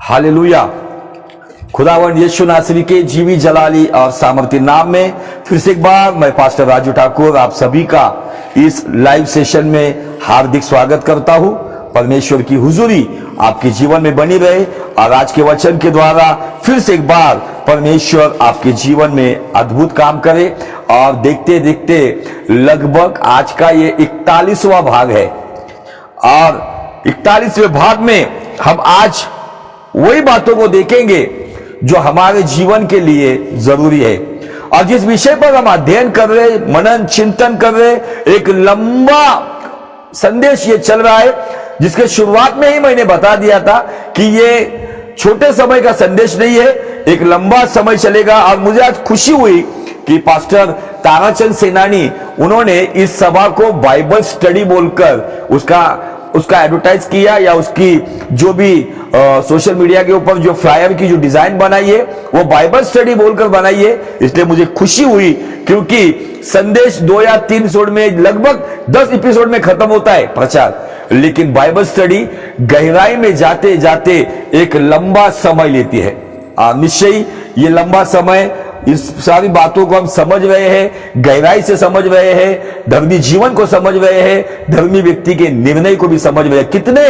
Hallelujah. खुदावन यीशु नासरी के जीवी जलाली और सामर्थ्य नाम में फिर से एक बार मैं पास्टर राजू ठाकुर आप सभी का इस लाइव सेशन में हार्दिक स्वागत करता हूं। परमेश्वर की हुजूरी आपके जीवन में बनी रहे और आज के वचन के द्वारा फिर से एक बार परमेश्वर आपके जीवन में अद्भुत काम करे। और देखते देखते लगभग आज का ये 41वां भाग है और 41वें भाग में हम आज वही बातों को देखेंगे जो हमारे जीवन के लिए जरूरी है। और जिस विषय पर हम अध्ययन कर रहे, मनन चिंतन कर रहे, एक लंबा संदेश ये चल रहा है जिसके शुरुआत में ही मैंने बता दिया था कि ये छोटे समय का संदेश नहीं है, एक लंबा समय चलेगा। और मुझे आज खुशी हुई कि पास्टर ताराचंद सेनानी उन्होंने इस सभा को बाइबल स्टडी बोलकर उसका एडवर्टाइज किया, या उसकी जो भी सोशल मीडिया के ऊपर जो फ्लायर की जो डिजाइन बनाई है वो बाइबल स्टडी बोलकर बनाई है। इसलिए मुझे खुशी हुई क्योंकि संदेश 2 या 3 एपिसोड में, लगभग 10 एपिसोड में खत्म होता है प्रचार, लेकिन बाइबल स्टडी गहराई में जाते जाते एक लंबा समय लेती है। निश्चय ये लंबा समय, इस सारी बातों को हम समझ रहे हैं, गहराई से समझ रहे हैं, धर्मी जीवन को समझ रहे हैं, धर्मी व्यक्ति के निर्णय को भी समझ रहे हैं। कितने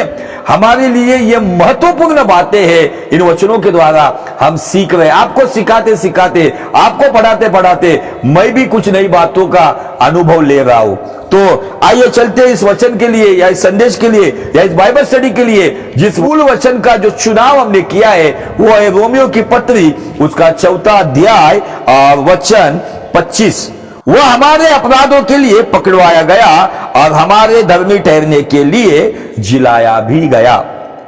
हमारे लिए ये महत्वपूर्ण बातें हैं, इन वचनों के द्वारा हम सीख रहे हैं। आपको सिखाते सिखाते, आपको पढ़ाते पढ़ाते मैं भी कुछ नई बातों का अनुभव ले रहा हूं। तो आइए चलते इस वचन के लिए, या इस संदेश के लिए, या इस बाइबल स्टडी के लिए जिस मूल वचन का जो चुनाव हमने किया है वो है रोमियो की पत्री, उसका 4 अध्याय और वचन 25। वह हमारे अपराधों के लिए पकड़वाया गया और हमारे धर्मी ठहरने के लिए जिलाया भी गया।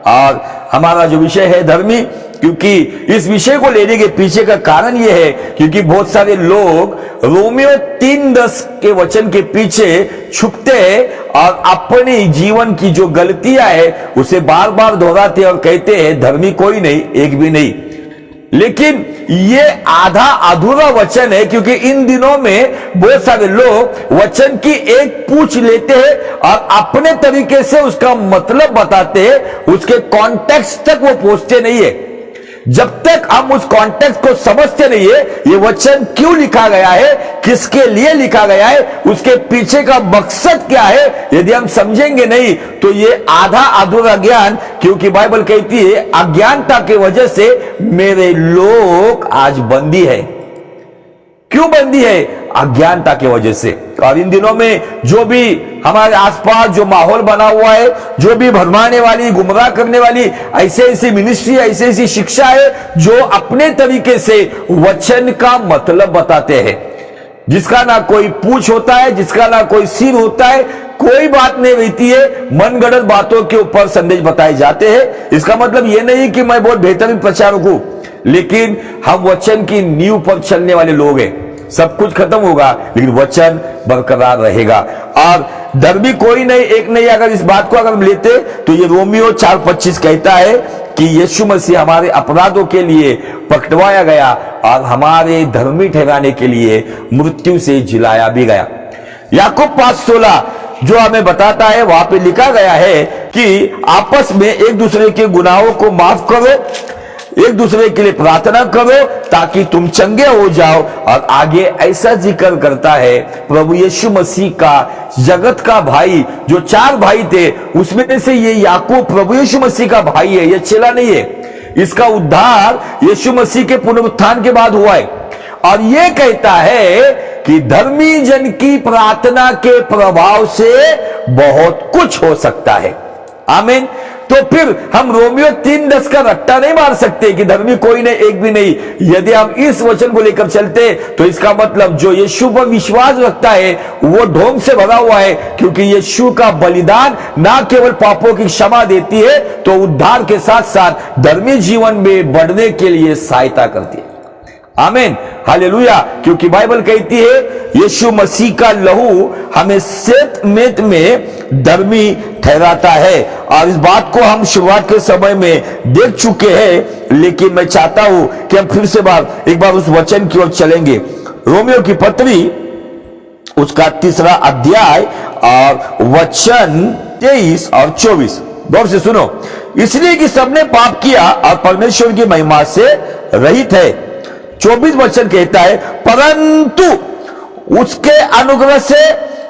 और हमारा जो विषय है धर्मी, क्योंकि इस विषय को लेने के पीछे का कारण यह है क्योंकि बहुत सारे लोग रोमियो 3:10 के वचन के पीछे छुपते हैं और अपने जीवन की जो गलतियां है उसे बार बार दोहराते और कहते हैं धर्मी कोई नहीं, एक भी नहीं। लेकिन ये आधा अधूरा वचन है, क्योंकि इन दिनों में बहुत सारे लोग वचन की एक पूछ लेते हैं और अपने तरीके से उसका मतलब बताते हैं, उसके कॉन्टेक्स्ट तक वो पहुंचते नहीं है। जब तक हम उस कॉन्टेक्स्ट को समझते नहीं है, ये वचन क्यों लिखा गया है, किसके लिए लिखा गया है, उसके पीछे का मकसद क्या है, यदि हम समझेंगे नहीं तो ये आधा अधूरा ज्ञान, क्योंकि बाइबल कहती है अज्ञानता की वजह से मेरे लोग आज बंदी है। क्यों बंदी है? अज्ञानता की वजह से। और इन दिनों में जो भी हमारे आसपास जो माहौल बना हुआ है, जो भी भरमाने वाली, गुमराह करने वाली ऐसे ऐसी मिनिस्ट्री, ऐसी ऐसी शिक्षा है जो अपने तरीके से वचन का मतलब बताते हैं, जिसका ना कोई पूछ होता है, जिसका ना कोई सिर होता है, कोई बात नहीं रहती है, मनगढ़ंत बातों के ऊपर संदेश बताए जाते हैं। इसका मतलब यह नहीं कि मैं बहुत बेहतरीन प्रचारक हूं, लेकिन हम वचन की नींव पर चलने वाले लोग हैं। सब कुछ खत्म होगा लेकिन वचन बरकरार रहेगा। और धर्मी कोई नहीं, एक नहीं, अगर इस बात को अगर हम लेते तो ये रोमियो 4:25 कहता है कि यीशु मसीह हमारे अपराधों के लिए पकड़वाया गया और हमारे धर्मी ठहराने के लिए मृत्यु से जिलाया भी गया। याकूब 5:16 जो हमें बताता है, वहां पे लिखा गया है कि आपस में एक दूसरे के गुनाहों को माफ करो, एक दूसरे के लिए प्रार्थना करो ताकि तुम चंगे हो जाओ। और आगे ऐसा जिक्र करता है प्रभु यीशु मसीह का जगत का भाई, जो 4 भाई थे उसमें से ये याकूब प्रभु यीशु मसीह का भाई है, ये चेला नहीं है। इसका उद्धार यीशु मसीह के पुनरुत्थान के बाद हुआ है। और ये कहता है कि धर्मी जन की प्रार्थना के प्रभाव से बहुत कुछ हो सकता है। आमीन। तो फिर हम रोमियो 3:10 का रट्टा नहीं मार सकते कि धर्मी कोई नहीं, एक भी नहीं। यदि हम इस वचन को लेकर चलते तो इसका मतलब जो यीशु पर विश्वास रखता है वो ढोंग से भरा हुआ है, क्योंकि यीशु का बलिदान ना केवल पापों की क्षमा देती है तो उद्धार के साथ साथ धर्मी जीवन में बढ़ने के लिए सहायता करती है। आमीन, हालेलुया। क्योंकि बाइबल कहती है यीशु मसीह का लहू हमें सेत में धर्मी ठहराता है। और इस बात को हम शुरुआत के समय में देख चुके हैं, लेकिन मैं चाहता हूं कि हम फिर से एक बार उस वचन की ओर चलेंगे। रोमियो की पत्री, उसका 3 अध्याय और वचन 23 और 24, गौर से सुनो। इसलिए कि सबने पाप किया और परमेश्वर की महिमा से रहित है। 24 वचन कहता है, परंतु उसके अनुग्रह से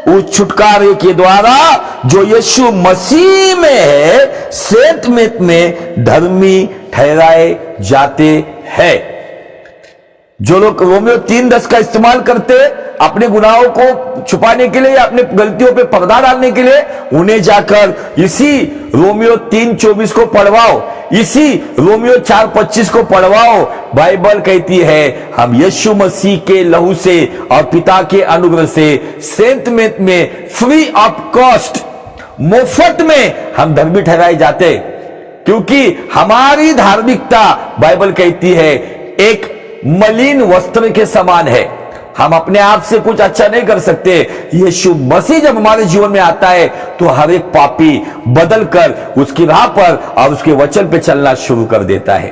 उस छुटकारे के द्वारा जो यीशु मसीह में है सेंत में धर्मी ठहराए जाते हैं। जो लोग रोमियो 3:10 का इस्तेमाल करते अपने गुनाहों को छुपाने के लिए या अपने गलतियों पे पर्दा डालने के लिए, उन्हें जाकर इसी रोमियो 3:24 को पढ़वाओ, इसी रोमियो 4:25 को पढ़वाओ। बाइबल कहती है हम यीशु मसीह के लहू से और पिता के अनुग्रह से सेंत में फ्री ऑफ कॉस्ट, मुफ्त में हम धर्मी ठहराए जाते, क्योंकि हमारी धार्मिकता बाइबल कहती है एक मलिन वस्त्र के समान है। हम अपने आप से कुछ अच्छा नहीं कर सकते। यीशु मसीह जब हमारे जीवन में आता है तो हर एक पापी बदलकर उसकी राह पर और उसके वचन पे चलना शुरू कर देता है,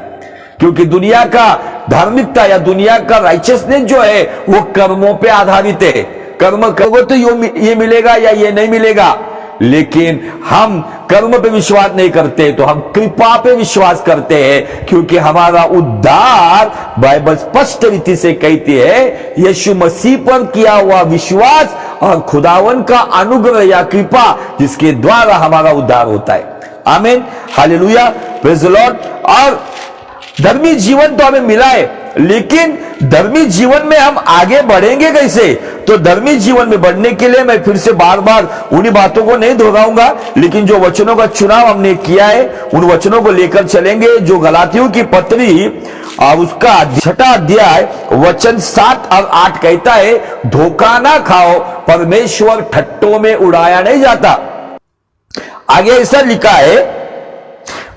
क्योंकि दुनिया का धार्मिकता या दुनिया का राइचियसनेस जो है वो कर्मों पे आधारित है। कर्म करोगे तो ये मिलेगा या ये नहीं मिलेगा, लेकिन हम कर्म पे विश्वास नहीं करते तो हम कृपा पे विश्वास करते हैं, क्योंकि हमारा उद्धार बाइबल स्पष्ट रीति से कहती है यीशु मसीह पर किया हुआ विश्वास और खुदावन का अनुग्रह या कृपा जिसके द्वारा हमारा उद्धार होता है। आमीन, हालेलुया, प्रेज़ द लॉर्ड। और धर्मी जीवन तो हमें मिला है, लेकिन धर्मी जीवन में हम आगे बढ़ेंगे कैसे? तो धर्मी जीवन में बढ़ने के लिए मैं फिर से बार बार उन्हीं बातों को नहीं दोहराऊंगा, लेकिन जो वचनों का चुनाव हमने किया है उन वचनों को लेकर चलेंगे। जो गलातियों की पत्री और उसका 6वां अध्याय वचन 7 और 8 कहता है, धोखा ना खाओ, परमेश्वर ठट्टों में उड़ाया नहीं जाता। आगे ऐसा लिखा है,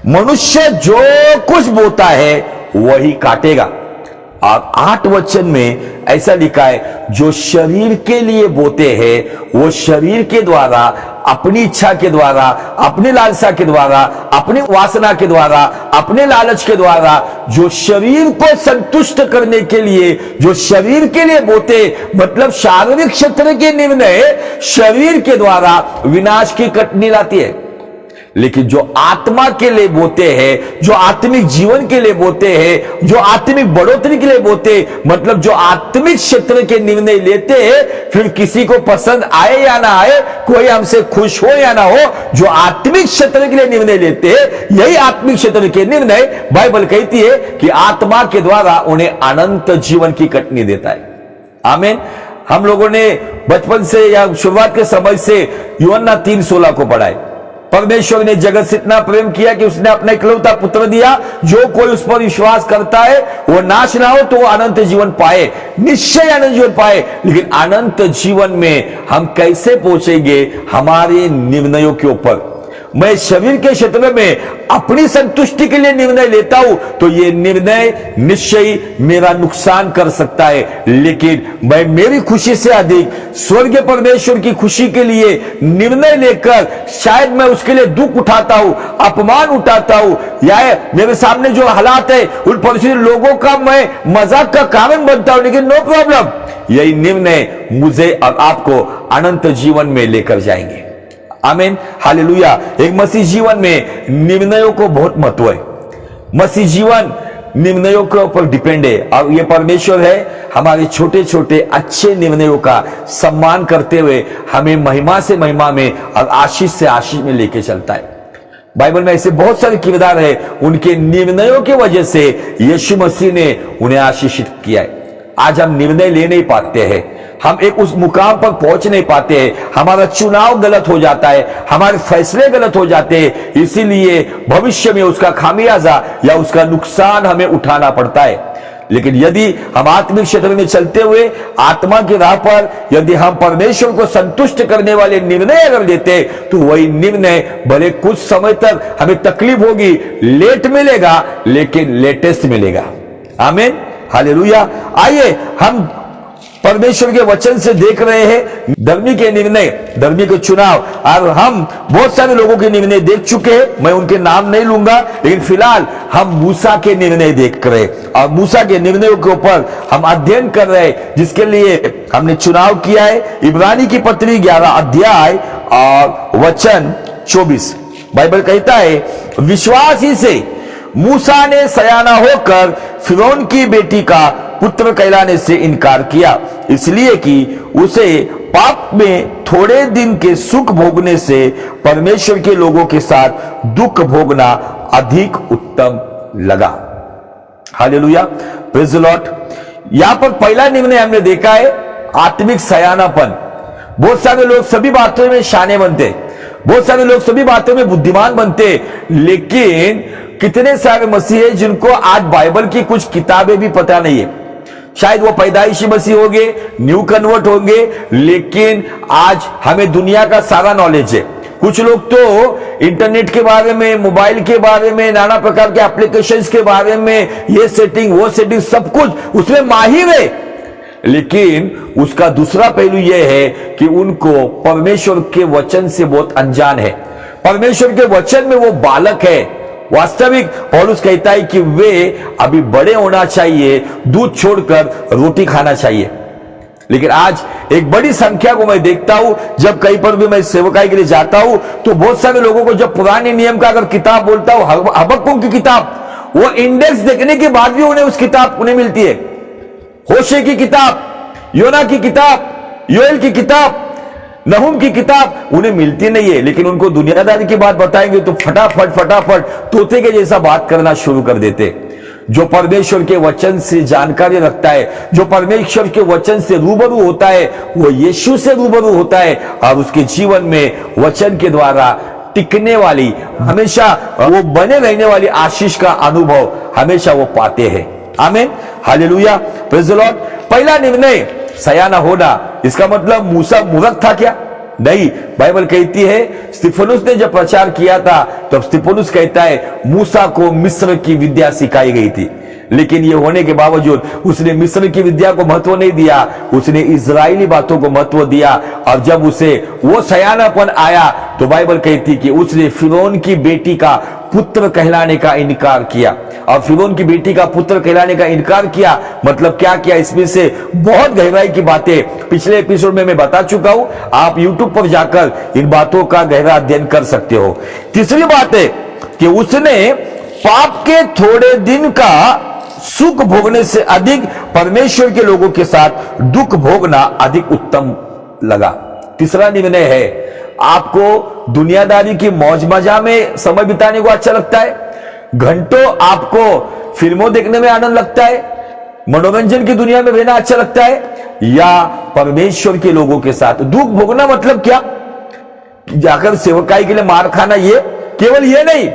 मनुष्य जो कुछ बोता है वही काटेगा। और 8 वचन में ऐसा लिखा है, जो शरीर के लिए बोते हैं वो शरीर के द्वारा, अपनी इच्छा के द्वारा, अपनी लालसा के द्वारा, अपनी वासना के द्वारा, अपने लालच के द्वारा, जो शरीर को संतुष्ट करने के लिए, जो शरीर के लिए बोते, मतलब शारीरिक क्षेत्र के निर्णय शरीर के द्वारा विनाश की कटनी लाती है। लेकिन जो आत्मा के लिए बोते हैं, जो आत्मिक जीवन के लिए बोते हैं, जो आत्मिक बढ़ोतरी के लिए बोते, मतलब जो आत्मिक क्षेत्र के निर्णय लेते हैं, फिर किसी को पसंद आए या ना आए, कोई हमसे खुश हो या ना हो, जो आत्मिक क्षेत्र के लिए निर्णय लेते हैं, यही आत्मिक क्षेत्र के निर्णय बाइबल कहती है कि आत्मा के द्वारा उन्हें अनंत जीवन की कटनी देता है। आमीन। हम लोगों ने बचपन से या शुरुआत के समय से यूहन्ना 3:16 को पढ़ा है। परमेश्वर ने जगत से इतना प्रेम किया कि उसने अपना इकलौता पुत्र दिया, जो कोई उस पर विश्वास करता है वो नाश ना हो तो वो अनंत जीवन पाए, निश्चय अनंत जीवन पाए। लेकिन अनंत जीवन में हम कैसे पहुंचेंगे? हमारे निर्णयों के ऊपर। मैं शरीर के क्षेत्र में अपनी संतुष्टि के लिए निर्णय लेता हूं तो ये निर्णय निश्चय मेरा नुकसान कर सकता है, लेकिन मैं मेरी खुशी से अधिक स्वर्गीय परमेश्वर की खुशी के लिए निर्णय लेकर शायद मैं उसके लिए दुख उठाता हूं, अपमान उठाता हूं, या मेरे सामने जो हालात है उन परिस्थिति लोगों का मैं मजाक का कारण बनता हूं, लेकिन नो प्रॉब्लम, यही निर्णय मुझे और आपको अनंत जीवन में लेकर जाएंगे। आमीन, हालेलुया। एक मसीह जीवन में निर्णयों को बहुत महत्व है। मसीह जीवन निर्णयों के ऊपर डिपेंड है, और ये परमेश्वर है हमारे छोटे छोटे अच्छे निर्णयों का सम्मान करते हुए हमें महिमा से महिमा में और आशीष से आशीष में लेके चलता है। बाइबल में ऐसे बहुत सारे किरदार है, उनके निर्णयों की वजह से यीशु मसीह ने उन्हें आशीषित किया है। आज हम निर्णय ले नहीं पाते हैं, हम एक उस मुकाम पर पहुंच नहीं पाते हैं, हमारा चुनाव गलत हो जाता है, हमारे फैसले गलत हो जाते हैं, इसीलिए भविष्य में उसका खामियाजा या उसका नुकसान हमें उठाना पड़ता है। लेकिन यदि हम आत्मिक क्षेत्र में चलते हुए आत्मा की राह पर यदि हम परमेश्वर को संतुष्ट करने वाले निर्णय अगर लेते तो वही निर्णय भले कुछ समय तक हमें तकलीफ होगी, लेट मिलेगा, लेकिन लेटेस्ट मिलेगा। आमीन, हालेलुया। आइए हम परमेश्वर के वचन से देख रहे हैं धर्मी के निर्णय, धर्मी के चुनाव, और हम बहुत सारे लोगों के निर्णय देख चुके हैं, मैं उनके नाम नहीं लूंगा, लेकिन फिलहाल हम मूसा के निर्णय देख रहे हैं और मूसा के निर्णयों के ऊपर हम अध्ययन कर रहे हैं, जिसके लिए हमने चुनाव किया है इब्रानी की पत्री 11 अध्याय और वचन 24। बाइबल कहता है, विश्वास ही से मूसा ने सयाना होकर फिरौन की बेटी का पुत्र कहलाने से इनकार किया, इसलिए कि उसे पाप में थोड़े दिन के सुख भोगने से परमेश्वर के लोगों के साथ दुख भोगना अधिक उत्तम लगा। Hallelujah, praise the Lord. यहां पर पहला निर्णय हमने देखा है आत्मिक सयानापन। बहुत सारे लोग सभी बातों में शाने बनते, बहुत सारे लोग सभी बातों में बुद्धिमान बनते, लेकिन कितने सारे मसीह हैं जिनको आज बाइबल की कुछ किताबें भी पता नहीं है। शायद वो पैदाइशी मसीह होंगे, न्यू कन्वर्ट होंगे, लेकिन आज हमें दुनिया का सारा नॉलेज है। कुछ लोग तो इंटरनेट के बारे में, मोबाइल के बारे में, नाना प्रकार के एप्लीकेशंस के बारे में, ये सेटिंग वो सेटिंग सब कुछ उसमें माहिर है, लेकिन उसका दूसरा पहलू यह है कि उनको परमेश्वर के वचन से बहुत अनजान है। परमेश्वर के वचन में वो बालक है। वास्तविक पौलुस कहता है कि वे अभी बड़े होना चाहिए, दूध छोड़कर रोटी खाना चाहिए। लेकिन आज एक बड़ी संख्या को मैं देखता हूं, जब कहीं पर भी मैं सेवकाई के लिए जाता हूं, तो बहुत सारे लोगों को जब पुराने नियम का अगर किताब बोलता हूं, हबक्कुक की किताब, वो इंडेक्स देखने के बाद भी उन्हें उस किताब उन्हें मिलती है। होशे की किताब, योना की किताब, योएल की किताब, नहूम की किताब उन्हें मिलती नहीं है, लेकिन उनको दुनियादारी की बात बताएंगे तो फटाफट तोते के जैसा बात करना शुरू कर देते। जो परमेश्वर के वचन से जानकारी रखता है, जो परमेश्वर के वचन से रूबरू होता है, वो यीशु से रूबरू होता है और उसके जीवन में वचन के द्वारा टिकने वाली, हमेशा वो बने रहने वाली आशीष का अनुभव हमेशा वो पाते हैं। आमीन, हालेलुया, प्रेज़ द लॉर्ड। पहला निर्णय सयाना होना, इसका मतलब मूसा मूर्ख था क्या? नहीं, बाइबल कहती है स्तिफनुस ने जब प्रचार किया था तब स्तिफनुस कहता है मूसा को मिस्र की विद्या सिखाई गई थी, लेकिन ये होने के बावजूद उसने मिस्र की विद्या को महत्व नहीं दिया, उसने इजरायली बातों को महत्व दिया। और जब उसे वो सयानापन आया तो बाइबल कहती कि उसने फिरौन की बेटी का पुत्र कहलाने का इनकार किया। और फिरौन की बेटी का पुत्र कहलाने का इनकार किया मतलब क्या किया, इसमें से बहुत गहराई की बातें पिछले एपिसोड में मैं बता चुका हूं। आप YouTube पर जाकर इन बातों का गहरा अध्ययन कर सकते हो। तीसरी बात है कि उसने पाप के थोड़े दिन का सुख भोगने से अधिक परमेश्वर के लोगों के साथ दुख भोगना अधिक उत्तम लगा। तीसरा निर्णय है, आपको दुनियादारी की मौज मजा में समय बिताने को अच्छा लगता है, घंटों आपको फिल्मों देखने में आनंद लगता है, मनोरंजन की दुनिया में रहना अच्छा लगता है, या परमेश्वर के लोगों के साथ दुख भोगना मतलब क्या? जाकर सेवकाई के लिए मार खाना, ये केवल ये नहीं,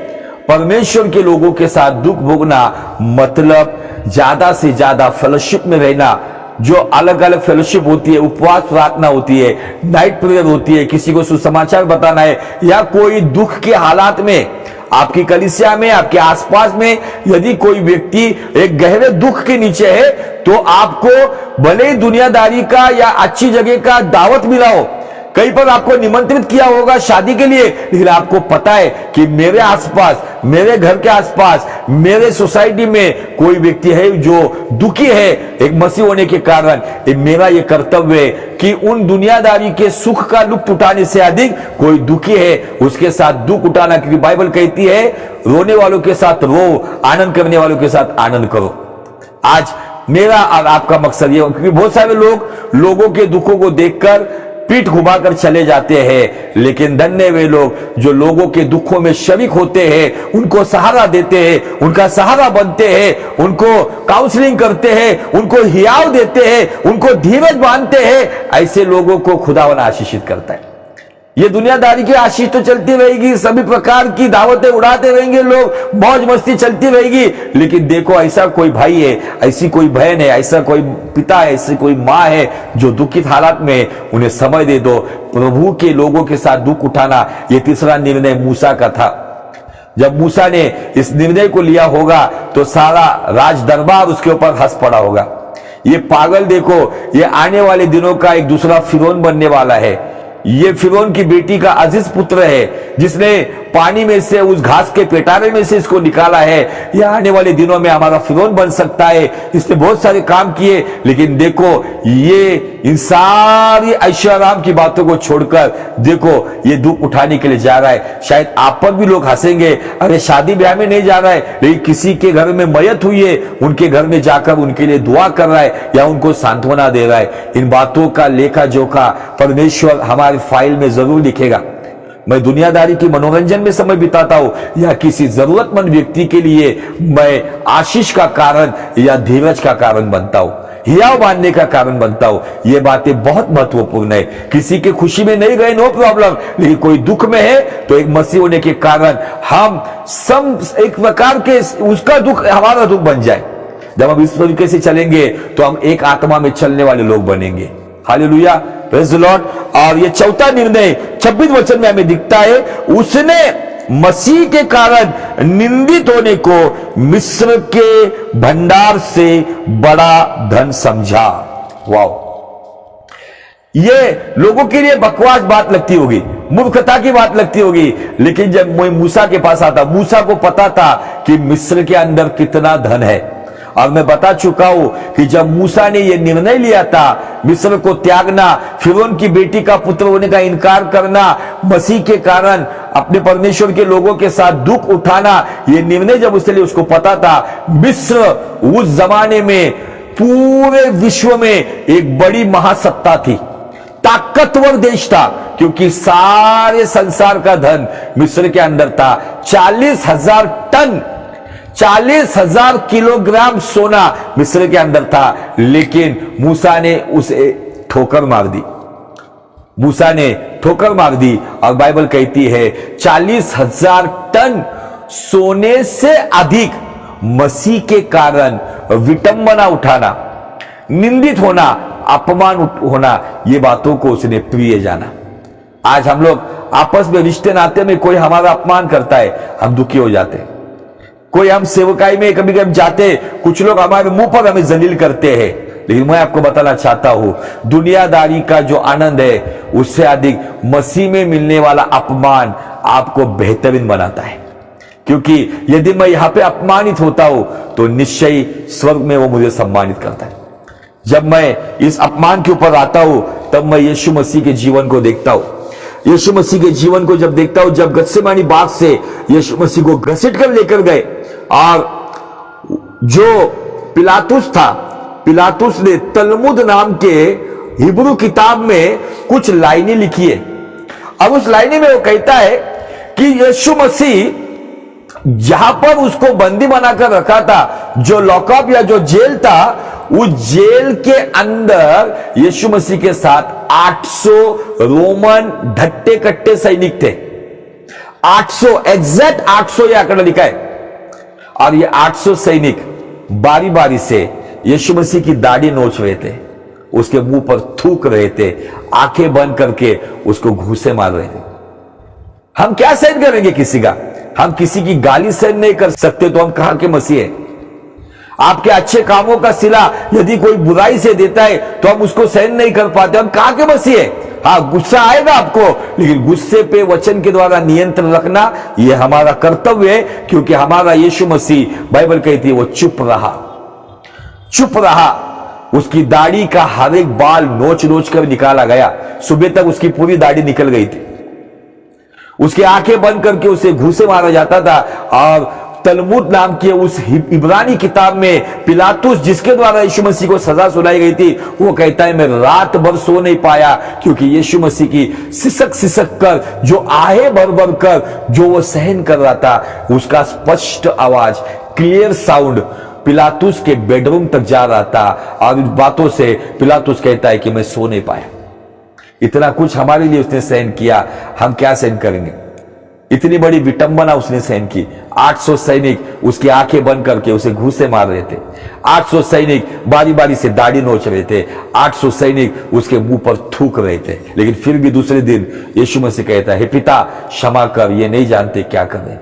परमेश्वर के लोगों के साथ दुख भोगना मतलब ज्यादा से ज्यादा फेलोशिप में रहना। जो अलग अलग फेलोशिप होती है, उपवास प्रार्थना होती है, नाइट प्रेयर होती है, किसी को सुसमाचार बताना है, या कोई दुख के हालात में आपकी कलीसिया में, आपके आसपास में यदि कोई व्यक्ति एक गहरे दुख के नीचे है, तो आपको भले ही दुनियादारी का या अच्छी जगह का दावत मिला हो, कहीं पर आपको निमंत्रित किया होगा शादी के लिए, लेकिन आपको पता है कि मेरे आसपास, मेरे घर के आसपास, मेरे सोसाइटी में कोई व्यक्ति है जो दुखी है एक मसीह होने के कारण, मेरा यह कर्तव्य है कि उन दुनियादारी के सुख का लुत्फ उठाने से अधिक कोई दुखी है उसके साथ दुख उठाना, क्योंकि बाइबल कहती है रोने वालों के साथ रो, आनंद करने वालों के साथ आनंद करो। आज मेरा और आपका मकसद ये, क्योंकि बहुत सारे लोग लोगों के दुखों को देखकर पीठ घुमाकर चले जाते हैं, लेकिन धन्य वे लोग जो लोगों के दुखों में शरीक होते हैं, उनको सहारा देते हैं, उनका सहारा बनते हैं, उनको काउंसलिंग करते हैं, उनको हियाव देते हैं, उनको धीरज बांधते हैं। ऐसे लोगों को खुदावन आशीषित करता है। ये दुनियादारी की आशीष तो चलती रहेगी, सभी प्रकार की दावतें उड़ाते रहेंगे लोग, मौज मस्ती चलती रहेगी, लेकिन देखो ऐसा कोई भाई है, ऐसी कोई बहन है, ऐसा कोई पिता है, ऐसी कोई माँ है जो दुखित हालात में, उन्हें समय दे दो। प्रभु के लोगों के साथ दुख उठाना, ये तीसरा निर्णय मूसा का था। जब मूसा ने इस निर्णय को लिया होगा तो सारा राज दरबार उसके ऊपर हंस पड़ा होगा। ये पागल देखो, ये आने वाले दिनों का एक दूसरा फिरौन बनने वाला है। ये फिरौन की बेटी का अजीज पुत्र है जिसने पानी में से, उस घास के पेटारे में से इसको निकाला है। यह आने वाले दिनों में हमारा फिरौन बन सकता है। इसने बहुत सारे काम किए, लेकिन देखो ये इन सारी ऐशोआराम की बातों को छोड़कर देखो ये दुख उठाने के लिए जा रहा है। शायद आप पर भी लोग हंसेंगे, अरे शादी ब्याह में नहीं जा रहा है, लेकिन किसी के घर में मयत हुई है, उनके घर में जाकर उनके लिए दुआ कर रहा है या उनको सांत्वना दे रहा है। इन बातों का लेखा जोखा परमेश्वर हमारी फाइल में जरूर लिखेगा। मैं दुनियादारी की मनोरंजन में समय बिताता हूं या किसी जरूरतमंद व्यक्ति के लिए मैं आशीष का कारण या धीरज का कारण बनता हूं, हियाव मानने का कारण बनता हूं। ये बातें बहुत महत्वपूर्ण है। किसी के खुशी में नहीं गए, नो प्रॉब्लम, लेकिन कोई दुख में है तो एक मसीह होने के कारण हम सब एक प्रकार के उसका दुख हमारा दुख बन जाए। जब हम इस तरीके से चलेंगे तो हम एक आत्मा में चलने वाले लोग बनेंगे। Hallelujah, praise the Lord. और ये चौथा निर्णय 26 वचन में हमें दिखता है, उसने मसीह के कारण निंदित होने को मिस्र के भंडार से बड़ा धन समझा। वाह, ये लोगों के लिए बकवास बात लगती होगी, मूर्खता की बात लगती होगी, लेकिन जब मैं मूसा के पास आता, मूसा को पता था कि मिस्र के अंदर कितना धन है। और मैं बता चुका हूं कि जब मूसा ने यह निर्णय लिया था मिस्र को त्यागना, फिरौन की बेटी का पुत्र होने का इनकार करना, मसीह के कारण अपने परमेश्वर के लोगों के साथ दुख उठाना, यह निर्णय जब उसने लिया, उसको पता था मिस्र उस जमाने में पूरे विश्व में एक बड़ी महासत्ता थी, ताकतवर देश था, क्योंकि सारे संसार का धन मिस्र के अंदर था। 40,000 टन 40,000 किलोग्राम सोना मिस्र के अंदर था, लेकिन मूसा ने उसे ठोकर मार दी। मूसा ने ठोकर मार दी और बाइबल कहती है 40,000 टन सोने से अधिक मसीह के कारण विटंबना उठाना, निंदित होना, अपमान होना, ये बातों को उसने प्रिय जाना। आज हम लोग आपस में रिश्ते नाते में कोई हमारा अपमान करता है, हम दुखी हो जाते हैं। कोई हम सेवकाई में कभी कभी जाते, कुछ लोग हमारे मुंह पर हमें जलील करते हैं, लेकिन मैं आपको बताना चाहता हूं दुनियादारी का जो आनंद है उससे अधिक मसीह में मिलने वाला अपमान आपको बेहतरीन बनाता है। क्योंकि यदि मैं यहां पे अपमानित होता हूं तो निश्चय स्वर्ग में वो मुझे सम्मानित करता है। जब मैं इस अपमान के ऊपर आता हूं तब मैं यीशु मसीह के जीवन को देखता हूं। यीशु मसीह के जीवन को जब देखता हूं, जब गत्सेमानी बाग से यीशु मसीह को घसीट कर लेकर गए और जो पिलातुस था, पिलातुस ने तलमुद नाम के हिब्रू किताब में कुछ लाइनें लिखी है। अब उस लाइनें में वो कहता है कि यीशु मसीह जहां पर उसको बंदी बनाकर रखा था, जो लॉकअप या जो जेल था, उस जेल के अंदर यीशु मसीह के साथ 800 रोमन ढट्टे कट्टे सैनिक थे। 800, एग्जैक्ट 800 यह आंकड़ा लिखा है। और ये 800 सैनिक बारी बारी से यीशु मसीह की दाढ़ी नोच रहे थे, उसके मुंह पर थूक रहे थे, आंखें बंद करके उसको घूंसे मार रहे थे। हम क्या सहन करेंगे किसी का? हम किसी की गाली सहन नहीं कर सकते तो हम कहां के मसीह हैं? आपके अच्छे कामों का सिला यदि कोई बुराई से देता है तो हम उसको सहन नहीं कर पाते, हम कहां के मसीह हैं? हाँ, गुस्सा आएगा आपको, लेकिन गुस्से पे वचन के द्वारा नियंत्रण रखना यह हमारा कर्तव्य है, क्योंकि हमारा यीशु मसीह, बाइबल कहती है, वो चुप रहा, चुप रहा। उसकी दाढ़ी का हर एक बाल नोच नोच कर निकाला गया। सुबह तक उसकी पूरी दाढ़ी निकल गई थी। उसकी आंखें बंद करके उसे घूंसे मारा जाता था। और तलमुद नाम की उस इब्रानी किताब में पिलातुस, जिसके द्वारा यीशु मसीह को सजा सुनाई गई थी, वो कहता है मैं रात भर सो नहीं पाया, क्योंकि यीशु मसीह की सिसक सिसक कर, जो आहे भर भर कर जो वो सहन कर रहा था, उसका स्पष्ट आवाज, क्लियर साउंड पिलातुस के बेडरूम तक जा रहा था। और इस बातों से पिलातुस कहता है कि मैं सो नहीं पाया। इतना कुछ हमारे लिए उसने सहन किया, हम क्या सहन करेंगे? इतनी बड़ी विटंबना उसने सहन की। 800 सैनिक उसकी आंखें बंद करके उसे घूंसे मार रहे थे। 800 सैनिक बारी बारी से दाढ़ी नोच रहे थे। 800 सैनिक उसके मुंह पर थूक रहे थे। लेकिन फिर भी दूसरे दिन यीशु मसीह कहता है, हे पिता क्षमा कर, ये नहीं जानते क्या कर रहे।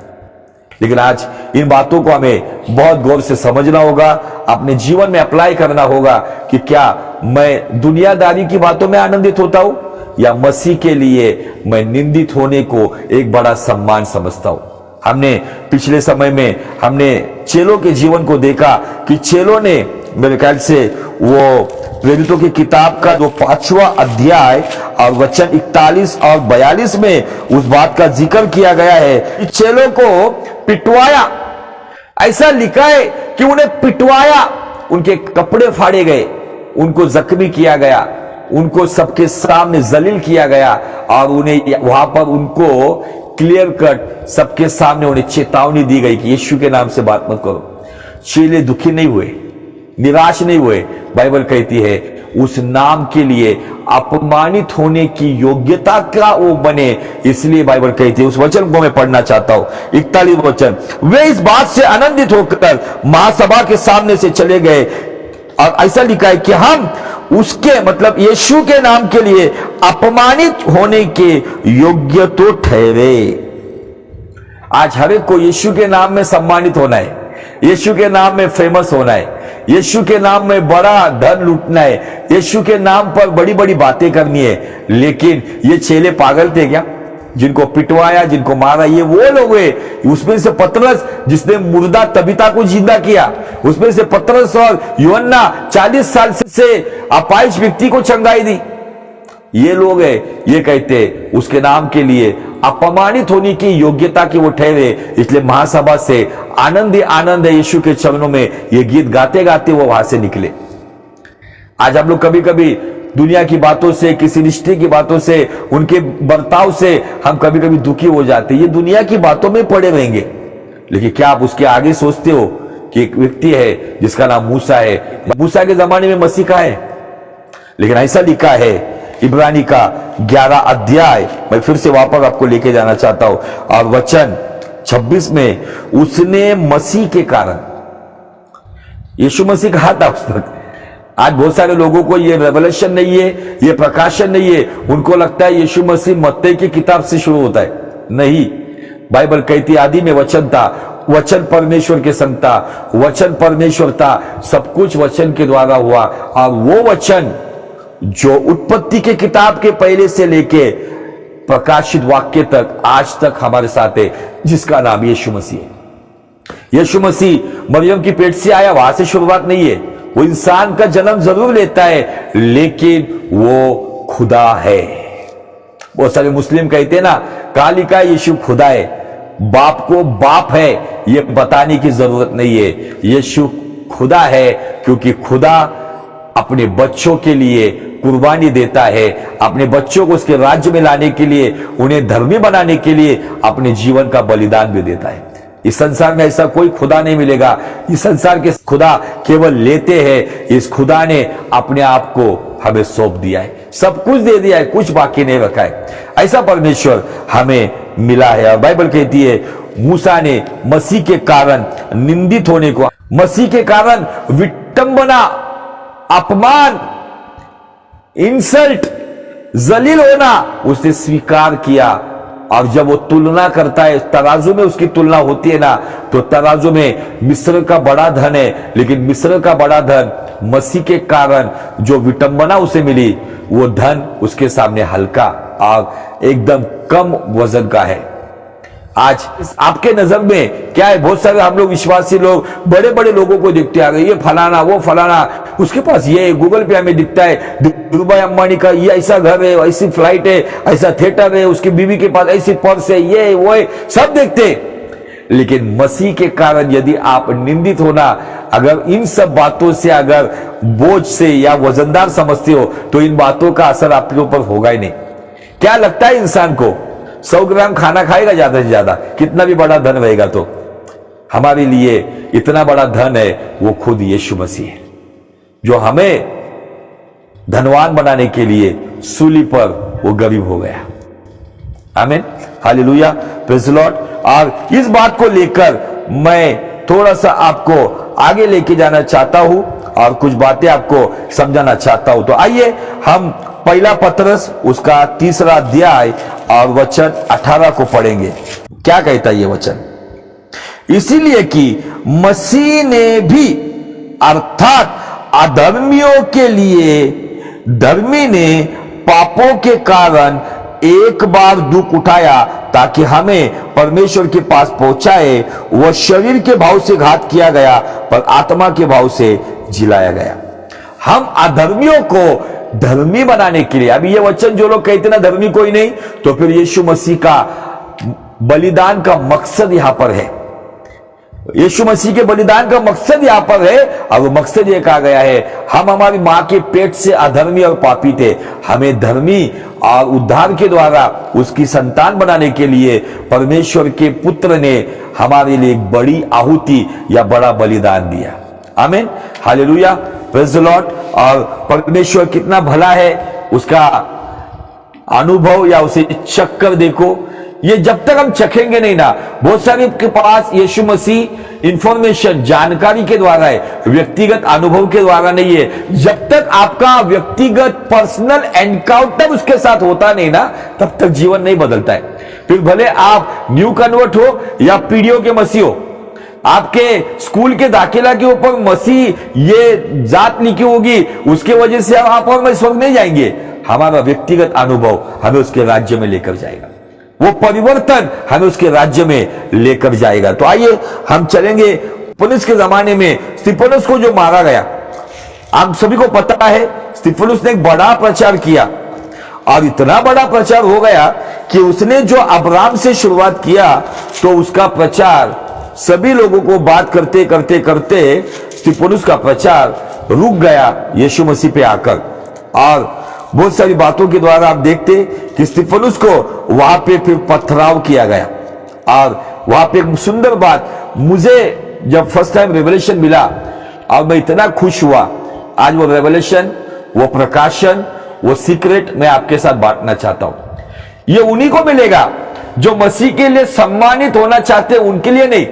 लेकिन आज इन बातों को हमें बहुत गौर से समझना होगा, अपने जीवन में अप्लाई करना होगा कि क्या मैं दुनियादारी की बातों में आनंदित होता हूं या मसीह के लिए मैं निंदित होने को एक बड़ा सम्मान समझता हूं। हमने पिछले समय में हमने चेलों के जीवन को देखा कि चेलों ने मेरे ख्याल से वो प्रेरितों की किताब का जो 5वां अध्याय और वचन 41 और 42 में उस बात का जिक्र किया गया है कि चेलों को पिटवाया। ऐसा लिखा है कि उन्हें पिटवाया, उनके कपड़े फाड़े गए, उनको जख्मी किया गया, उनको सबके सामने जलील किया गया और उन्हें वहां पर उनको क्लियर कट सबके सामने उन्हें चेतावनी दी गई कि यीशु के नाम से बात मत करो। चेले दुखी नहीं हुए, निराश नहीं हुए। बाइबल कहती है उस नाम के लिए अपमानित होने की योग्यता का वो बने, इसलिए बाइबल कहती है, उस वचन को मैं पढ़ना चाहता हूं, 41 वचन। वे इस बात से आनंदित होकर महासभा के सामने से चले गए और ऐसा लिखा है कि हम उसके मतलब यीशु के नाम के लिए अपमानित होने के योग्य तो ठहरे। आज हर एक को यीशु के नाम में सम्मानित होना है, यीशु के नाम में फेमस होना है, यीशु के नाम में बड़ा धन लूटना है, यीशु के नाम पर बड़ी बड़ी बातें करनी है। लेकिन ये चेले पागल थे क्या? जिनको पिटवाया, जिनको मारा, ये वो लोग हुए। उसमें से पतरस जिसने मुर्दा तबीता को जिंदा किया, उसमें से पतरस और यूहन्ना 40 साल से अपाहिज व्यक्ति को चंगाई दी, ये लोग है। ये कहते उसके नाम के लिए अपमानित होने की योग्यता की वो ठहरे, इसलिए महासभा से आनंद ही आनंद है यीशु के चरणों में, ये गीत गाते गाते वो वहां से निकले। आज हम लोग कभी कभी दुनिया की बातों से, किसी रिश्ते की बातों से, उनके बर्ताव से हम कभी कभी दुखी हो जाते हैं। ये दुनिया की बातों में पड़े रहेंगे, लेकिन क्या आप उसके आगे सोचते हो कि एक व्यक्ति है जिसका नाम मूसा है। मूसा के जमाने में मसीह का है, लेकिन ऐसा लिखा है इब्रानी का 11 अध्याय, मैं फिर से वापस आपको लेके जाना चाहता हूं और वचन 26 में, उसने मसीह के कारण, यीशु मसीह कहा था उस वक्त। आज बहुत सारे लोगों को ये रेवलेशन नहीं है, ये प्रकाशन नहीं है, उनको लगता है यीशु मसीह मत्ती की किताब से शुरू होता है। नहीं, बाइबल कहती आदि में वचन था, वचन परमेश्वर के संग था, वचन परमेश्वर था, सब कुछ वचन के द्वारा हुआ और वो वचन जो उत्पत्ति के किताब के पहले से लेके प्रकाशित वाक्य तक आज तक हमारे साथ है, जिसका नाम यीशु मसीह है। यीशु मसीह मरियम की पेट से आया, वहां से शुरुआत नहीं है। वो इंसान का जन्म जरूर लेता है, लेकिन वो खुदा है। बहुत सारे मुस्लिम कहते हैं ना, काली का यीशु खुदा है, बाप को बाप है ये बताने की जरूरत नहीं है। यीशु खुदा है क्योंकि खुदा अपने बच्चों के लिए कुर्बानी देता है, अपने बच्चों को उसके राज्य में लाने के लिए, उन्हें धर्मी बनाने के लिए अपने जीवन का बलिदान भी देता है। इस संसार में ऐसा कोई खुदा नहीं मिलेगा। इस संसार के खुदा केवल लेते हैं, इस खुदा ने अपने आप को हमें सौंप दिया है, सब कुछ दे दिया है, कुछ बाकी नहीं रखा है। ऐसा परमेश्वर हमें मिला है। और बाइबल कहती है मूसा ने मसीह के कारण निंदित होने को, मसीह के कारण विटंबना, अपमान, इंसल्ट, जलील होना उसने स्वीकार किया। और जब वो तुलना करता है, तराजू में उसकी तुलना होती है ना, तो तराजू में मिस्र का बड़ा धन है, लेकिन मिस्र का बड़ा धन मसीह के कारण जो विटंबना उसे मिली, वो धन उसके सामने हल्का और एकदम कम वजन का है। आज आपके नजर में क्या है? बहुत सारे हम लोग विश्वासी लोग बड़े बड़े लोगों को देखते आ गए, ये फलाना वो फलाना, उसके पास ये गूगल पे हमें दिखता है, धीरूभाई अंबानी का ये ऐसा घर है, ऐसी फ्लाइट है, ऐसा थिएटर है, उसकी बीवी के पास ऐसी पर्स है, ये वो है, सब देखते। लेकिन मसीह के कारण यदि आप निंदित होना, अगर इन सब बातों से अगर बोझ से या वजनदार समझते हो, तो इन बातों का असर आपके ऊपर होगा ही नहीं। क्या लगता है इंसान को? 100 ग्राम खाना खाएगा ज्यादा से ज्यादा, कितना भी बड़ा धन रहेगा। तो हमारे लिए इतना बड़ा धन है वो खुद यीशु मसीह है, जो हमें धनवान बनाने के लिए सूली पर वो गरीब हो गया। आमीन, हालेलुया, प्रेज़ द लॉर्ड। और इस बात को लेकर मैं थोड़ा सा आपको आगे लेके जाना चाहता हूं और कुछ बातें आपको समझाना चाहता हूं। तो आइए हम पहला पतरस उसका 3रा अध्याय और वचन 18 को पढ़ेंगे। क्या कहता है ये वचन? इसीलिए कि मसीह ने भी अर्थात अधर्मियों के लिए धर्मी ने पापों के कारण एक बार दुख उठाया ताकि हमें परमेश्वर के पास पहुंचाए। वह शरीर के भाव से घात किया गया पर आत्मा के भाव से जिलाया गया। हम अधर्मियों को धर्मी बनाने के लिए, अभी ये वचन जो लोग कहते ना धर्मी कोई नहीं, तो फिर यीशु मसीह का बलिदान का मकसद यहां पर है। यीशु मसीह के बलिदान का मकसद यहां पर है, और वो मकसद ये कहा गया है, हम हमारी मां के पेट से अधर्मी और पापी थे, हमें धर्मी और उद्धार के द्वारा उसकी संतान बनाने के लिए परमेश्वर के पुत्र ने हमारे लिए एक बड़ी आहुति या बड़ा बलिदान दिया। आमीन, हालेलुया, प्रेज़ द लॉर्ड। और परमेश्वर कितना भला है, उसका अनुभव या उसे चक्कर देखो। ये जब तक हम चखेंगे नहीं ना, बहुत सारे के पास यीशु मसीह इंफॉर्मेशन जानकारी के द्वारा है, व्यक्तिगत अनुभव के द्वारा नहीं है। जब तक आपका व्यक्तिगत पर्सनल एनकाउंटर उसके साथ होता नहीं ना, तब तक जीवन नहीं बदलता है। फिर भले आप न्यू कन्वर्ट हो या पीढ़ियों के मसीह हो, आपके स्कूल के दाखिला के ऊपर मसीह ये जात लिखी होगी, उसके वजह से आप और मैं स्वर्ग नहीं जाएंगे। हमारा व्यक्तिगत अनुभव हमें उसके राज्य में लेकर जाएगा, वो परिवर्तन हमें उसके राज्य में लेकर जाएगा। तो आइए हम चलेंगे पुलिस के जमाने में स्तिफनुस को जो मारा गया। आप सभी को पता है स्तिफनुस ने एक बड़ा प्रचार किया, और इतना बड़ा प्रचार हो गया कि उसने जो अब्राम से शुरुआत किया, तो उसका प्रचार सभी लोगों को बात करते करते करते स्तिफनुस का प्रचार रुक गया यीशु मसीह पे आकर। और बहुत सारी बातों के द्वारा आप देखते कि स्तिफनुस को वहां पे फिर पथराव किया गया। और वहां पे एक सुंदर बात, मुझे जब फर्स्ट टाइम रेवलेशन मिला और मैं इतना खुश हुआ, आज वो रेवलेशन, वो प्रकाशन, वो सीक्रेट मैं आपके साथ बांटना चाहता हूं। ये उन्हीं को मिलेगा जो मसीह के लिए सम्मानित होना चाहते हैं, उनके लिए नहीं।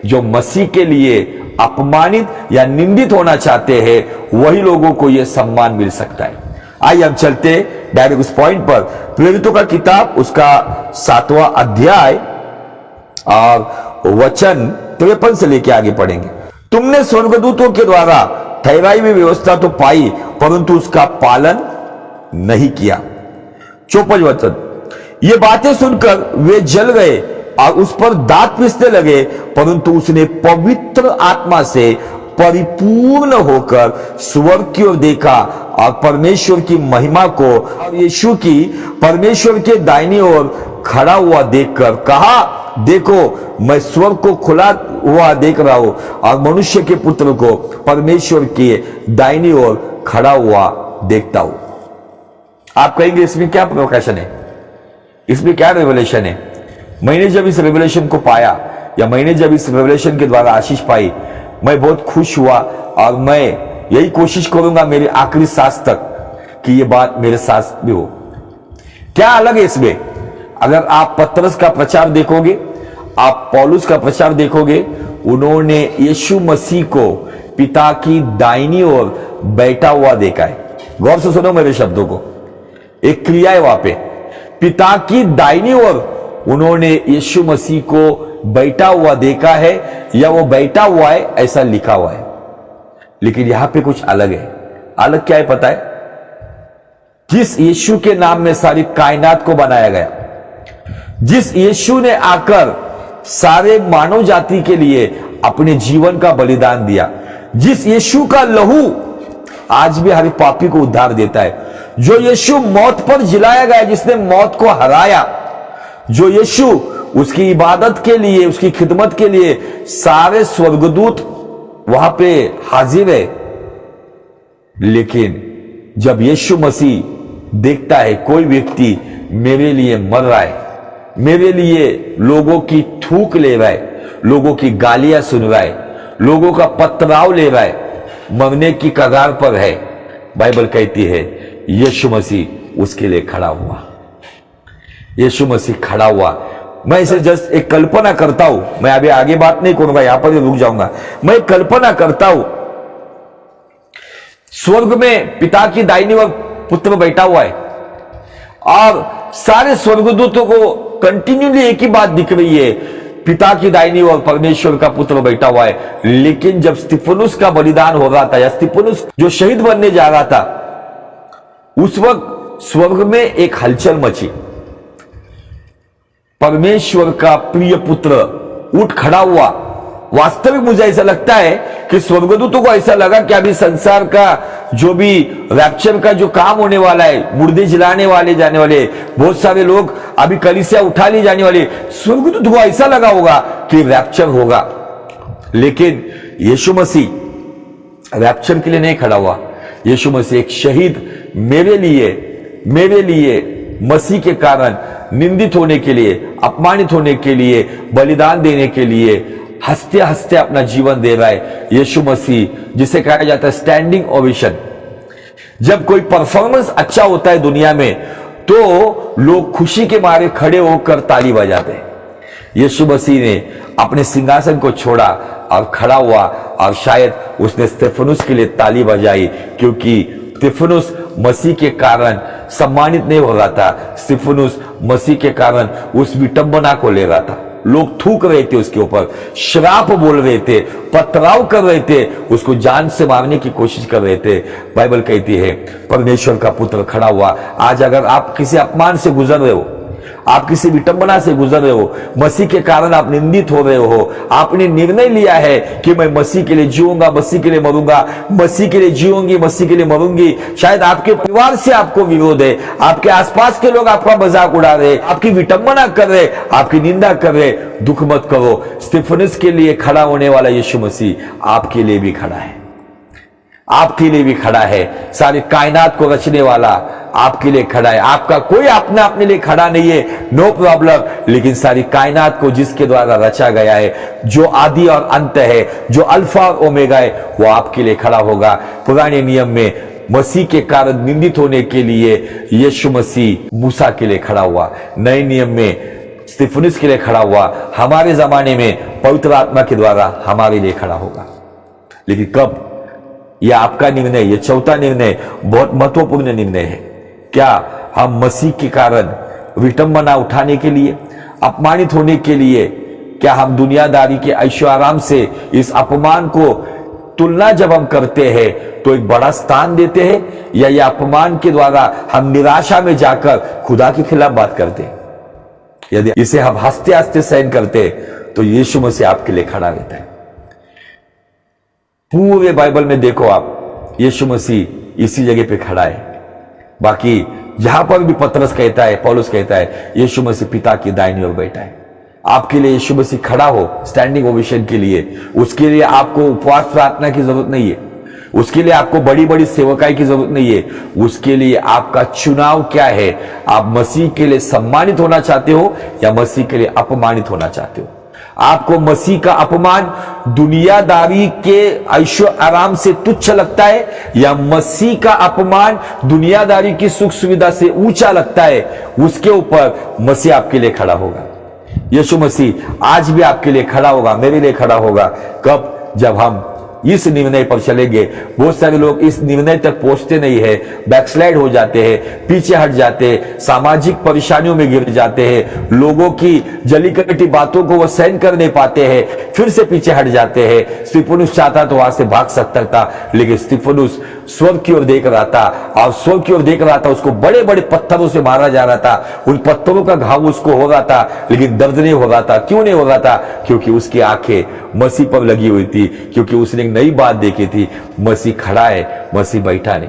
जो मसीह के लिए अपमानित या निंदित होना चाहते हैं, वही लोगों को यह सम्मान मिल सकता है। आइए हम चलते डायरेक्ट उस पॉइंट पर। प्रेरितों का किताब उसका 7वां अध्याय और वचन 53 से लेके आगे पढ़ेंगे। तुमने स्वर्गदूतों के द्वारा ठहराई हुई व्यवस्था तो पाई, परंतु उसका पालन नहीं किया। 54 वचन, ये बातें सुनकर वे जल गए और उस पर दांत पीसने लगे, परंतु उसने पवित्र आत्मा से परिपूर्ण होकर स्वर्ग की ओर देखा और परमेश्वर की महिमा को और यीशु की परमेश्वर के दाहिनी ओर खड़ा हुआ देखकर कहा, देखो मैं स्वर्ग को खुला हुआ देख रहा हूं और मनुष्य के पुत्र को परमेश्वर के दाहिनी ओर खड़ा हुआ देखता हूं। आप कहेंगे इसमें क्या प्रकाशन है, इसमें क्या रेवलेशन है? मैंने जब इस रेवलेशन को पाया, या मैंने जब इस रेवलेशन के द्वारा आशीष पाई, मैं बहुत खुश हुआ और मैं यही कोशिश करूंगा मेरे आखिरी सांस तक कि ये बात मेरे साथ भी हो। क्या अलग है इसमें? अगर आप पतरस का प्रचार देखोगे, आप पौलुस का प्रचार देखोगे, उन्होंने यीशु मसीह को पिता की दाहिनी ओर बैठा हुआ देखा है। गौर से सुनो मेरे शब्दों को, एक क्रिया है वहां पे, पिता की दाहिनी ओर उन्होंने यीशु मसीह को बैठा हुआ देखा है, या वो बैठा हुआ है ऐसा लिखा हुआ है। लेकिन यहां पे कुछ अलग है। अलग क्या है पता है? जिस यीशु के नाम में सारी कायनात को बनाया गया, जिस यीशु ने आकर सारे मानव जाति के लिए अपने जीवन का बलिदान दिया, जिस यीशु का लहू आज भी हर पापी को उद्धार देता है, जो यीशु मौत पर जिलाया गया, जिसने मौत को हराया, जो यीशु उसकी इबादत के लिए, उसकी खिदमत के लिए सारे स्वर्गदूत वहां पे हाजिर है। लेकिन जब यीशु मसीह देखता है कोई व्यक्ति मेरे लिए मर रहा है, मेरे लिए लोगों की थूक ले रहा है, लोगों की गालियां सुन रहा है, लोगों का पथराव ले रहा है, मरने की कगार पर है, बाइबल कहती है यीशु मसीह उसके लिए खड़ा हुआ। यीशु मसीह खड़ा हुआ। मैं इसे जस्ट एक कल्पना करता हूं, मैं अभी आगे बात नहीं करूंगा, यहां पर रुक जाऊंगा। मैं एक कल्पना करता हूं, स्वर्ग में पिता की दाहिनी ओर पुत्र बैठा हुआ है और सारे स्वर्गदूतों को कंटिन्यूली एक ही बात दिख रही है, पिता की दाहिनी ओर परमेश्वर का पुत्र बैठा हुआ है। लेकिन जब स्तिफनुस का बलिदान हो रहा था, या स्तिफनुस जो शहीद बनने जा रहा था, उस वक्त स्वर्ग में एक हलचल मची। परमेश्वर का प्रिय पुत्र उठ खड़ा हुआ। वास्तविक मुझे ऐसा लगता है कि स्वर्गदूतों को ऐसा लगा कि अभी संसार का जो भी रैप्चर का जो काम होने वाला है, मुर्दे जलाने वाले जाने वाले, बहुत सारे लोग अभी कलीसिया उठा ली जाने वाली, स्वर्गदूत को ऐसा लगा होगा कि रैप्चर होगा। लेकिन यीशु मसीह रैप्चर के लिए नहीं खड़ा हुआ। यीशु मसीह एक शहीद मेरे लिए मसीह के कारण निंदित होने के लिए, अपमानित होने के लिए, बलिदान देने के लिए हंसते हंसते अपना जीवन दे रहा है। यीशु मसीह जिसे कहा जाता है स्टैंडिंग ओवेशन। जब कोई परफॉर्मेंस अच्छा होता है दुनिया में तो लोग खुशी के मारे खड़े होकर ताली बजाते हैं। यीशु मसीह ने अपने सिंहासन को छोड़ा और खड़ा हुआ, और शायद उसने स्तेफनुस के लिए ताली बजाई, क्योंकि स्तेफनुस मसीह के कारण सम्मानित नहीं हो रहा था। स्तेफनुस मसीह के कारण उस विटंबना को ले रहा था। लोग थूक रहे थे उसके ऊपर, श्राप बोल रहे थे, पथराव कर रहे थे, उसको जान से मारने की कोशिश कर रहे थे। बाइबल कहती है परमेश्वर का पुत्र खड़ा हुआ। आज अगर आप किसी अपमान से गुजर रहे हो, आप किसी विटंबना से गुजर रहे हो, मसीह के कारण आप निंदित हो रहे हो, आपने निर्णय लिया है कि मैं मसीह के लिए जीऊंगा, मसीह के लिए मरूंगा, मसीह के लिए जीऊंगी, मसीह के लिए मरूंगी। शायद आपके परिवार से आपको विरोध है, आपके आसपास के लोग आपका मजाक उड़ा रहे, आपकी विटंबना कर रहे, आपकी निंदा कर रहे। दुख मत करो, स्तेफनुस के लिए खड़ा होने वाला यीशु मसीह आपके लिए भी खड़ा है, आपके लिए भी खड़ा है। सारी कायनात को रचने वाला आपके लिए खड़ा है। आपका कोई अपने लिए खड़ा नहीं है, नो प्रॉब्लम। लेकिन सारी कायनात को जिसके द्वारा रचा गया है, जो आदि और अंत है, जो अल्फा और ओमेगा है, वो आपके लिए खड़ा होगा। पुराने नियम में मसीह के कारण निंदित होने के लिए यीशु मसीह मूसा के लिए खड़ा हुआ, नए नियम में स्तेफनुस के लिए खड़ा हुआ, हमारे जमाने में पवित्र आत्मा के द्वारा हमारे लिए खड़ा होगा। लेकिन कब? यह आपका निर्णय, यह चौथा निर्णय बहुत महत्वपूर्ण निर्णय है। क्या हम मसीह के कारण विटंबना उठाने के लिए, अपमानित होने के लिए, क्या हम दुनियादारी के ऐशो आराम से इस अपमान को तुलना जब हम करते हैं तो एक बड़ा स्थान देते हैं, या यह अपमान के द्वारा हम निराशा में जाकर खुदा के खिलाफ बात करते हैं? यदि इसे हम हंसते हंसते सहन करते तो यीशु मसीह आपके लिए खड़ा रहता है। पूरे बाइबल में देखो आप, यीशु मसीह इसी जगह पे खड़ा है। बाकी जहां पर भी पतरस कहता है, पौलुस कहता है, यीशु मसीह पिता की दाहिनी ओर बैठा है। आपके लिए यीशु मसीह खड़ा हो स्टैंडिंग ओवेशन के लिए। उसके लिए आपको उपवास प्रार्थना की जरूरत नहीं है, उसके लिए आपको बड़ी बड़ी सेवकाई की जरूरत नहीं है। उसके लिए आपका चुनाव क्या है? आप मसीह के लिए सम्मानित होना चाहते हो या मसीह के लिए अपमानित होना चाहते हो? आपको मसीह का अपमान दुनियादारी के ऐशो आराम से तुच्छ लगता है, या मसीह का अपमान दुनियादारी की सुख सुविधा से ऊंचा लगता है? उसके ऊपर मसीह आपके लिए खड़ा होगा। यीशु मसीह आज भी आपके लिए खड़ा होगा, मेरे लिए खड़ा होगा। कब? जब हम इस निर्णय पर चलेंगे। बहुत सारे लोग इस निर्णय तक पहुंचते नहीं है, बैकस्लाइड हो जाते हैं, पीछे हट जाते हैं, सामाजिक परेशानियों में गिर जाते हैं, लोगों की जली कटी बातों को वो सहन कर नहीं पाते हैं, फिर से पीछे हट जाते हैं। स्तिफनुस चाहता तो वहां से भाग सकता था, लेकिन स्तिफनुस स्वर्ग की ओर देख रहा था, और स्वर्ग की ओर देख रहा था, उसको बड़े बड़े पत्थरों से मारा जा रहा था, उन पत्थरों का घाव उसको हो रहा था, लेकिन दर्द नहीं हो रहा था। क्यों नहीं हो रहा था? क्योंकि उसकी आंखें मसीह पर लगी हुई थी, क्योंकि उसने एक नई बात देखी थी, मसीह खड़ा है, मसीह बैठा नहीं,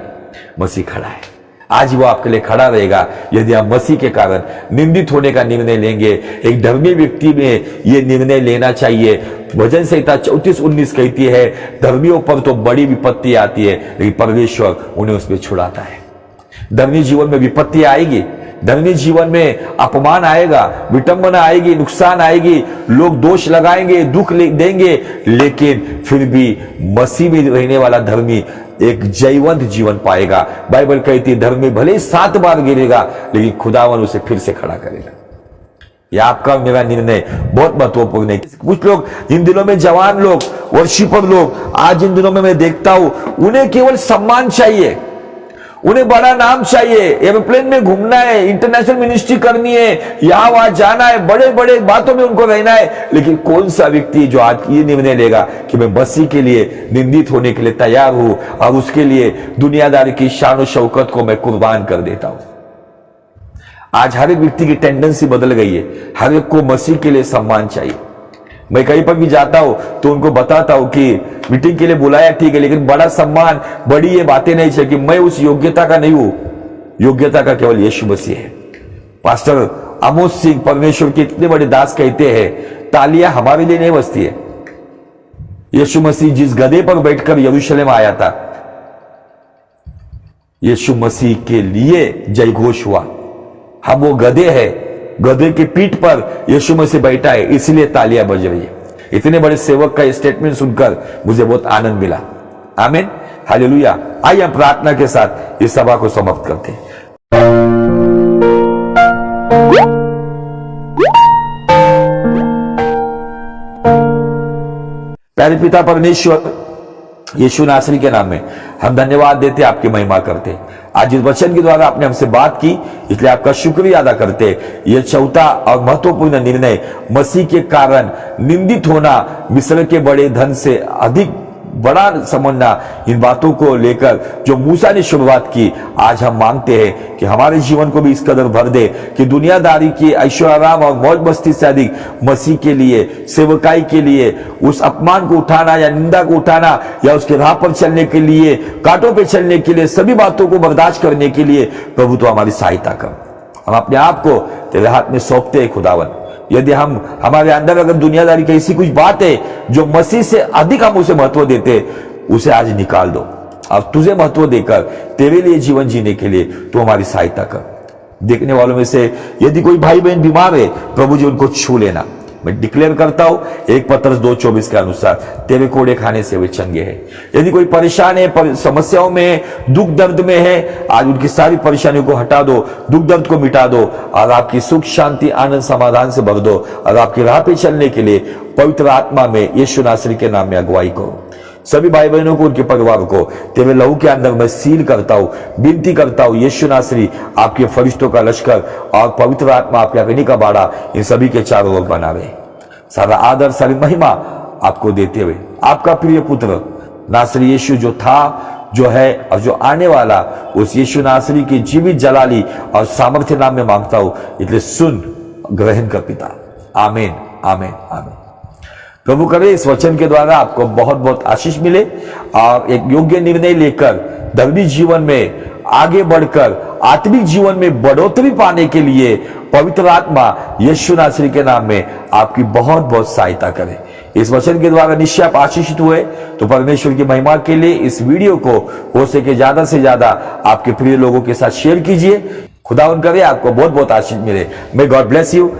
मसीह खड़ा है। आज वो आपके लिए खड़ा रहेगा यदि आप मसीह के कारण निंदित होने का निर्णय लेंगे। एक धर्मी व्यक्ति में यह निर्णय लेना चाहिए। भजन संहिता 34:19 कहती है, धर्मियों पर तो बड़ी विपत्ति आती है, लेकिन परमेश्वर उन्हें उसमें छुड़ाता है। धर्मी जीवन में विपत्ति आएगी, धर्मी जीवन में अपमान आएगा, विटंबना आएगी, नुकसान आएगी, लोग दोष लगाएंगे, दुख देंगे, लेकिन फिर भी मसीह में रहने वाला धर्मी एक जयवंत जीवन पाएगा। बाइबल कहती है, धर्मी भले 7 बार गिरेगा, लेकिन खुदावन उसे फिर से खड़ा करेगा। यह आपका मेरा निर्णय बहुत महत्वपूर्ण है। कुछ लोग इन दिनों में, जवान लोग, वर्शिपर लोग, आज इन दिनों में मैं देखता हूं, उन्हें केवल सम्मान चाहिए, उन्हें बड़ा नाम चाहिए, एरोप्लेन में घूमना है, इंटरनेशनल मिनिस्ट्री करनी है, यहां वहां जाना है, बड़े बड़े बातों में उनको रहना है। लेकिन कौन सा व्यक्ति जो आज ये निर्णय लेगा कि मैं मसीह के लिए निंदित होने के लिए तैयार हूं, और उसके लिए दुनियादारी की शान और शौकत को मैं कुर्बान कर देता हूं? आज हर एक व्यक्ति की टेंडेंसी बदल गई है, हर एक को मसीह के लिए सम्मान चाहिए। मैं कहीं पर भी जाता हूं तो उनको बताता हूं कि मीटिंग के लिए बुलाया ठीक है, लेकिन बड़ा सम्मान, बड़ी ये बातें नहीं चाहिए कि मैं उस योग्यता का नहीं हूं। योग्यता का केवल यीशु मसीह है। पास्टर आमोस सिंह परमेश्वर के इतने बड़े दास कहते हैं, तालियां हमारे लिए नहीं बजती है। यीशु मसीह जिस गधे पर बैठकर यरूशलेम आया था, यीशु मसीह के लिए जय घोष हुआ। हम वो गधे हैं, गधे की पीठ पर यीशु मसीह बैठा है, इसलिए तालियां बज रही है। इतने बड़े सेवक का स्टेटमेंट सुनकर मुझे बहुत आनंद मिला। आमीन, हालेलुया। आइए हम प्रार्थना के साथ इस सभा को समाप्त करते हैं। प्यारे पिता परमेश्वर, यीशु नासरी के नाम में हम धन्यवाद देते, आपकी महिमा करते। आज इस वचन के द्वारा आपने हमसे बात की, इसलिए आपका शुक्रिया अदा करते। यह चौथा और महत्वपूर्ण निर्णय, मसीह के कारण निंदित होना मिस्र के बड़े धन से अधिक बड़ा समझना, इन बातों को लेकर जो मूसा ने शुरुआत की, आज हम मांगते हैं कि हमारे जीवन को भी इस कदर भर दे कि दुनियादारी की ऐश्वर्याराम और मौज मस्ती से अधिक मसीह के लिए, सेवकाई के लिए, उस अपमान को उठाना या निंदा को उठाना या उसके राह पर चलने के लिए, कांटों पे चलने के लिए, सभी बातों को बर्दाश्त करने के लिए प्रभु तो हमारी सहायता कर। हम अपने आप को तेरे हाथ में सौंपते हैं खुदावन। यदि हमारे अंदर अगर दुनियादारी की ऐसी कुछ बात है जो मसीह से अधिक हम उसे महत्व देते, उसे आज निकाल दो। अब तुझे महत्व देकर तेरे लिए जीवन जीने के लिए तू हमारी सहायता कर। देखने वालों में से यदि कोई भाई बहन बीमार है, प्रभु जी उनको छू लेना। मैं डिक्लेयर करता हूं 1 पतरस 2:24 के अनुसार तेरे कोड़े खाने से वे चंगे हैं। यदि कोई परेशान है, समस्याओं में है, दुख दर्द में है, आज उनकी सारी परेशानियों को हटा दो, दुख दर्द को मिटा दो और आपकी सुख शांति आनंद समाधान से भर दो और आपकी राह पे चलने के लिए पवित्र आत्मा में यीशु नासरी के नाम में अगुवाई करो। सभी भाई बहनों को, उनके परिवार को तेरे लहू के अंदर मैं सील करता हूं, विनती करता हूं, यीशु नासरी आपके फरिश्तों का लश्कर और पवित्र आत्मा आपके अग्नि का बाड़ा इन सभी के चारों ओर बनावे। सारा आदर, सारी महिमा आपको देते हुए आपका प्रिय पुत्र नासरी यीशु जो था, जो है और जो आने वाला, उस यीशु नासरी की जीवित जलाली और सामर्थ्य नाम में मांगता हूं, इसलिए सुन, ग्रहण कर पिता। आमीन, आमीन, आमीन। प्रभु करे इस वचन के द्वारा आपको बहुत बहुत आशीष मिले और एक योग्य निर्णय लेकर धर्मी जीवन में आगे बढ़कर आत्मिक जीवन में बढ़ोतरी पाने के लिए पवित्र आत्मा यीशु नासरी के नाम में आपकी बहुत बहुत सहायता करे। इस वचन के द्वारा निश्चय आप आशीषित हुए तो परमेश्वर की महिमा के लिए इस वीडियो को हो सके ज्यादा से ज्यादा आपके प्रिय लोगों के साथ शेयर कीजिए। खुदावन करे आपको बहुत बहुत आशीष मिले। May God bless you.